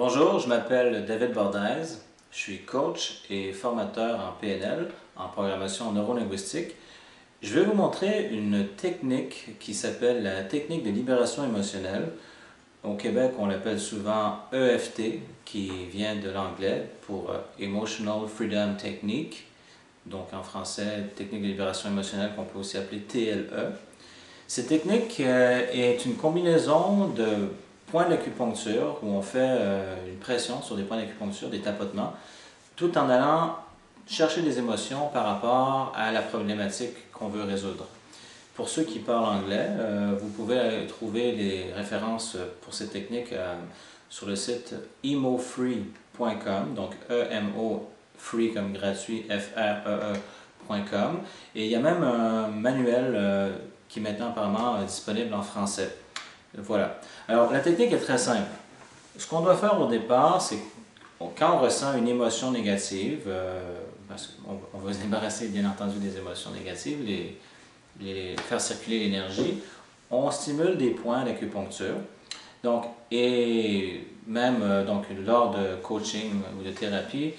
Bonjour, je m'appelle David Bordez, je suis coach et formateur en PNL, en programmation neurolinguistique. Je vais vous montrer une technique qui s'appelle la technique de libération émotionnelle. Au Québec, on l'appelle souvent EFT, qui vient de l'anglais pour Emotional Freedom Technique, donc en français, technique de libération émotionnelle qu'on peut aussi appeler TLE. Cette technique est une combinaison de points d'acupuncture où on fait une pression sur des points d'acupuncture, des tapotements, tout en allant chercher des émotions par rapport à la problématique qu'on veut résoudre. Pour ceux qui parlent anglais, vous pouvez trouver les références pour cette technique sur le site emofree.com, donc E-M-O, free comme gratuit, F-R-E-E.com. Et il y a même un manuel qui est maintenant apparemment disponible en français. Voilà. Alors, la technique est très simple. Ce qu'on doit faire au départ, c'est quand on ressent une émotion négative, parce qu'on va se débarrasser bien entendu des émotions négatives, faire circuler l'énergie, on stimule des points d'acupuncture. Donc, et même donc, lors de coaching ou de thérapie,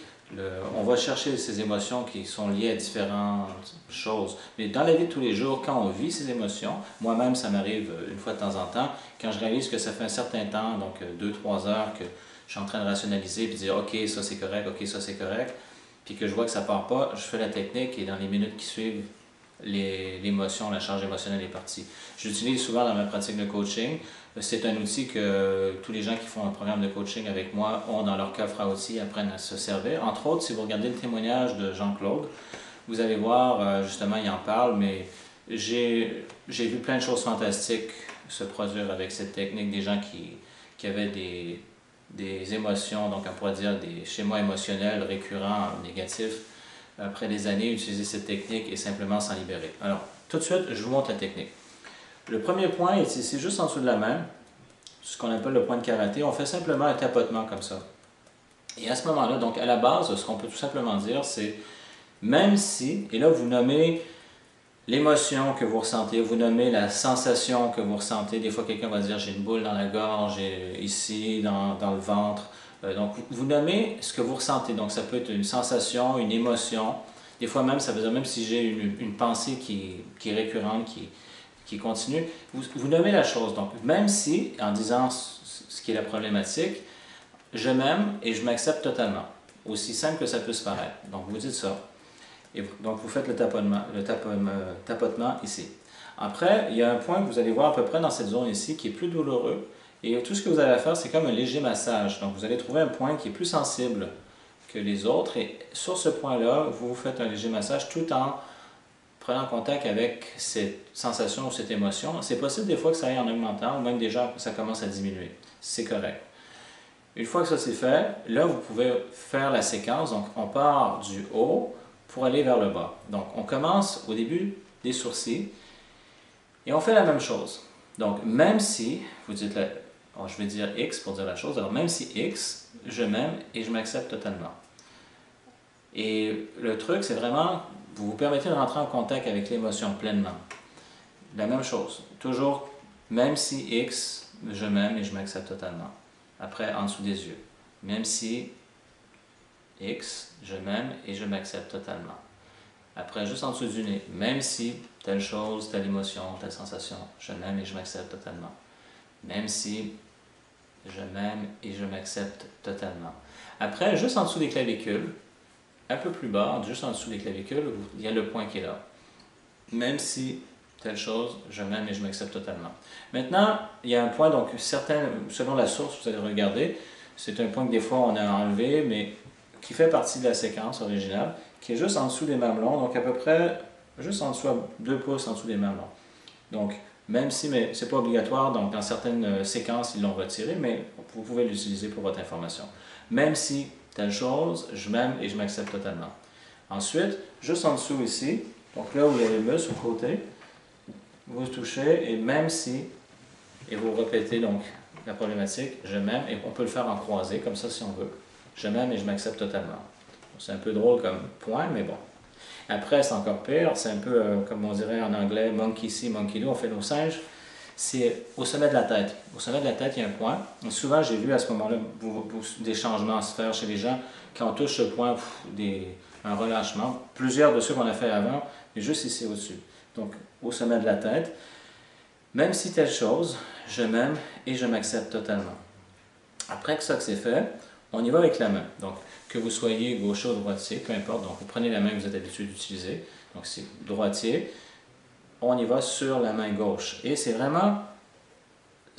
on va chercher ces émotions qui sont liées à différentes choses. Mais dans la vie de tous les jours, quand on vit ces émotions, moi-même ça m'arrive une fois de temps en temps, quand je réalise que ça fait un certain temps, donc 2-3 heures que je suis en train de rationaliser puis de dire ok ça c'est correct, ok ça c'est correct, puis que je vois que ça part pas, je fais la technique et dans les minutes qui suivent, l'émotion, la charge émotionnelle est partie. Je l'utilise souvent dans ma pratique de coaching. C'est un outil que tous les gens qui font un programme de coaching avec moi ont dans leur coffre à outils, apprennent à se servir. Entre autres, si vous regardez le témoignage de Jean-Claude, vous allez voir, justement, il en parle, mais j'ai vu plein de choses fantastiques se produire avec cette technique, des gens qui avaient des émotions, donc on pourrait dire des schémas émotionnels récurrents, négatifs, après des années, utiliser cette technique et simplement s'en libérer. Alors, tout de suite, je vous montre la technique. Le premier point est ici, juste en dessous de la main, ce qu'on appelle le point de karaté. On fait simplement un tapotement comme ça. Et à ce moment-là, donc à la base, ce qu'on peut tout simplement dire, c'est même si, et là vous nommez l'émotion que vous ressentez, vous nommez la sensation que vous ressentez. Des fois, quelqu'un va dire j'ai une boule dans la gorge, ici, dans le ventre. Donc, vous nommez ce que vous ressentez. Donc, ça peut être une sensation, une émotion. Des fois même, ça veut dire même si j'ai une pensée qui est récurrente, qui continue, vous nommez la chose. Donc, même si, en disant ce qui est la problématique, je m'aime et je m'accepte totalement. Aussi simple que ça peut se paraître. Donc, vous dites ça. Et donc, vous faites le tapotement ici. Après, il y a un point que vous allez voir à peu près dans cette zone ici qui est plus douloureux. Et tout ce que vous allez faire, c'est comme un léger massage. Donc, vous allez trouver un point qui est plus sensible que les autres. Et sur ce point-là, vous faites un léger massage tout en prenant contact avec cette sensation ou cette émotion. C'est possible des fois que ça aille en augmentant ou même déjà que ça commence à diminuer. C'est correct. Une fois que ça c'est fait, là, vous pouvez faire la séquence. Donc, on part du haut pour aller vers le bas. Donc, on commence au début des sourcils et on fait la même chose. Donc, même si, vous dites, je vais dire X pour dire la chose, alors même si X, je m'aime et je m'accepte totalement. Et le truc, c'est vraiment, vous vous permettez de rentrer en contact avec l'émotion pleinement. La même chose, toujours, même si X, je m'aime et je m'accepte totalement. Après, en dessous des yeux. Même si X, je m'aime et je m'accepte totalement. Après, juste en dessous du nez, même si telle chose, telle émotion, telle sensation, je m'aime et je m'accepte totalement. Même si je m'aime et je m'accepte totalement. Après, juste en dessous des clavicules, un peu plus bas, juste en dessous des clavicules, il y a le point qui est là. Même si telle chose, je m'aime et je m'accepte totalement. Maintenant, il y a un point, donc selon la source, vous allez regarder, c'est un point que des fois on a enlevé, mais qui fait partie de la séquence originale, qui est juste en dessous des mamelons, donc à peu près juste en dessous, 2 pouces en dessous des mamelons. Donc, même si, mais ce n'est pas obligatoire, donc dans certaines séquences, ils l'ont retiré, mais vous pouvez l'utiliser pour votre information. Même si telle chose, je m'aime et je m'accepte totalement. Ensuite, juste en dessous ici, donc là où il y a les muscles au côté, vous touchez et même si, et vous répétez donc la problématique, je m'aime, et on peut le faire en croisé, comme ça si on veut. Je m'aime et je m'accepte totalement. C'est un peu drôle comme point, mais bon. Après, c'est encore pire, c'est un peu comme on dirait en anglais, monkey see, monkey do, on fait nos singes. c'est au sommet de la tête. Au sommet de la tête, il y a un point. Et souvent, j'ai vu à ce moment-là des changements se faire chez les gens. Quand on touche ce point, un relâchement. Plusieurs de ceux qu'on a fait avant, mais juste ici au-dessus. Donc, au sommet de la tête. Même si telle chose, je m'aime et je m'accepte totalement. Après que ça que c'est fait, on y va avec la main. Donc, que vous soyez gaucher ou droitier, peu importe. Donc, vous prenez la main que vous êtes habitué d'utiliser. Donc, c'est droitier. On y va sur la main gauche. Et c'est vraiment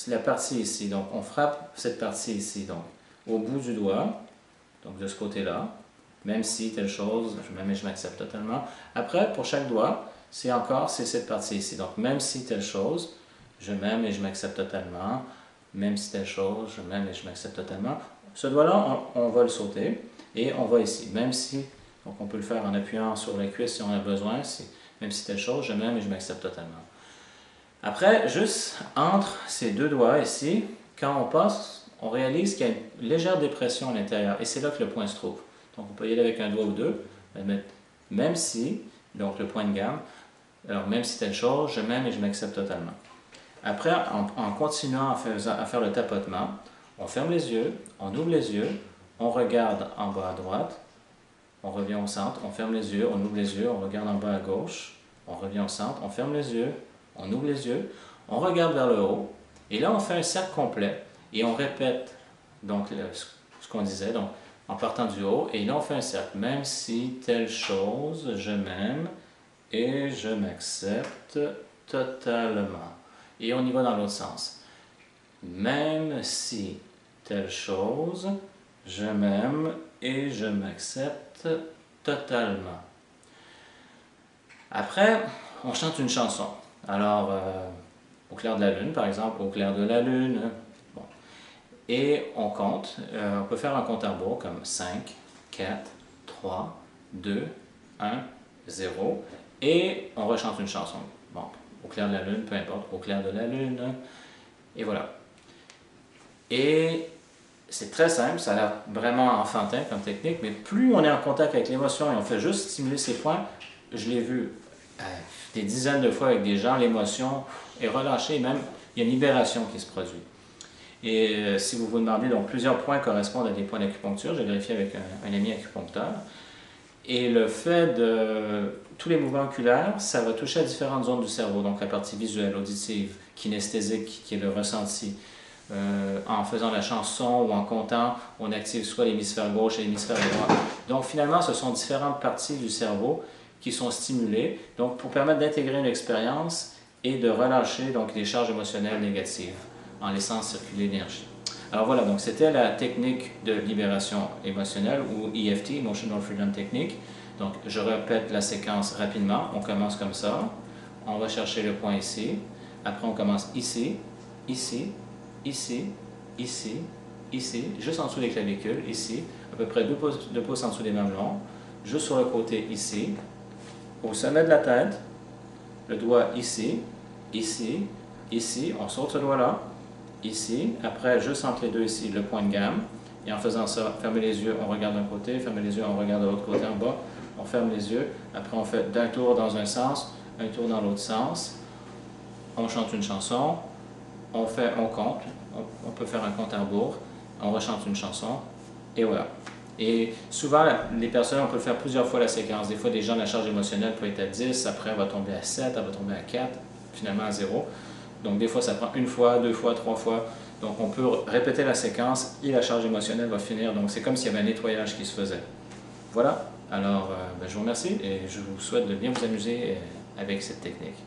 la partie ici. Donc, on frappe cette partie ici. Donc, au bout du doigt. Donc, de ce côté-là. Même si telle chose, je m'aime et je m'accepte totalement. Après, pour chaque doigt, c'est cette partie ici. Donc, même si telle chose, je m'aime et je m'accepte totalement. Même si telle chose, je m'aime et je m'accepte totalement. Ce doigt-là, on va le sauter et on va ici. Même si, donc on peut le faire en appuyant sur la cuisse si on a besoin. Même si telle chose, je m'aime et je m'accepte totalement. Après, juste entre ces deux doigts ici, quand on passe, on réalise qu'il y a une légère dépression à l'intérieur. Et c'est là que le point se trouve. Donc, on peut y aller avec un doigt ou deux. Même si, donc le point de gamme, alors même si telle chose, je m'aime et je m'accepte totalement. Après, en continuant à faire le tapotement, on ferme les yeux, on ouvre les yeux, on regarde en bas à droite, on revient au centre, on ferme les yeux, on ouvre les yeux, on regarde en bas à gauche, on revient au centre, on ferme les yeux, on ouvre les yeux, on regarde vers le haut, et là on fait un cercle complet, et on répète donc ce qu'on disait, donc en partant du haut, et là on fait un cercle, même si telle chose, je m'aime et je m'accepte totalement. Et on y va dans l'autre sens. Même si telle chose, je m'aime et je m'accepte totalement. Après, on chante une chanson. Alors, au clair de la lune, par exemple, au clair de la lune. Bon. Et on compte. On peut faire un compte à rebours comme 5, 4, 3, 2, 1, 0. Et on rechante une chanson. Bon, au clair de la lune, peu importe, au clair de la lune. Et voilà. Et c'est très simple, ça a l'air vraiment enfantin comme technique, mais plus on est en contact avec l'émotion et on fait juste stimuler ces points, je l'ai vu des dizaines de fois avec des gens, l'émotion est relâchée, même il y a une libération qui se produit. Et si vous vous demandez, donc plusieurs points correspondent à des points d'acupuncture, j'ai vérifié avec un ami acupuncteur, et le fait de tous les mouvements oculaires, ça va toucher à différentes zones du cerveau, donc la partie visuelle, auditive, kinesthésique, qui est le ressenti. En faisant la chanson ou en comptant, on active soit l'hémisphère gauche et l'hémisphère droit. Donc finalement, ce sont différentes parties du cerveau qui sont stimulées, donc pour permettre d'intégrer une expérience et de relâcher donc les charges émotionnelles négatives en laissant circuler l'énergie. Alors voilà, donc c'était la technique de libération émotionnelle ou EFT, Emotional Freedom Technique. Donc je répète la séquence rapidement. On commence comme ça. On va chercher le point ici. Après on commence ici, ici, ici, ici, ici, juste en dessous des clavicules, ici, à peu près 2 pouces en dessous des mamelons, juste sur le côté ici, au sommet de la tête, le doigt ici, ici, ici, on saute ce doigt-là, ici, après juste entre les deux ici, le point de gamme, et en faisant ça, fermez les yeux, on regarde d'un côté, fermez les yeux, on regarde de l'autre côté en bas, on ferme les yeux, après on fait d'un tour dans un sens, un tour dans l'autre sens, on chante une chanson, on compte, on peut faire un compte à rebours, on rechante une chanson, et voilà. Et souvent, les personnes, on peut le faire plusieurs fois la séquence. Des fois, des gens, la charge émotionnelle peut être à 10, après elle va tomber à 7, elle va tomber à 4, finalement à 0. Donc des fois, ça prend une fois, 2 fois, 3 fois. Donc on peut répéter la séquence et la charge émotionnelle va finir. Donc c'est comme s'il y avait un nettoyage qui se faisait. Voilà. Alors, je vous remercie et je vous souhaite de bien vous amuser avec cette technique.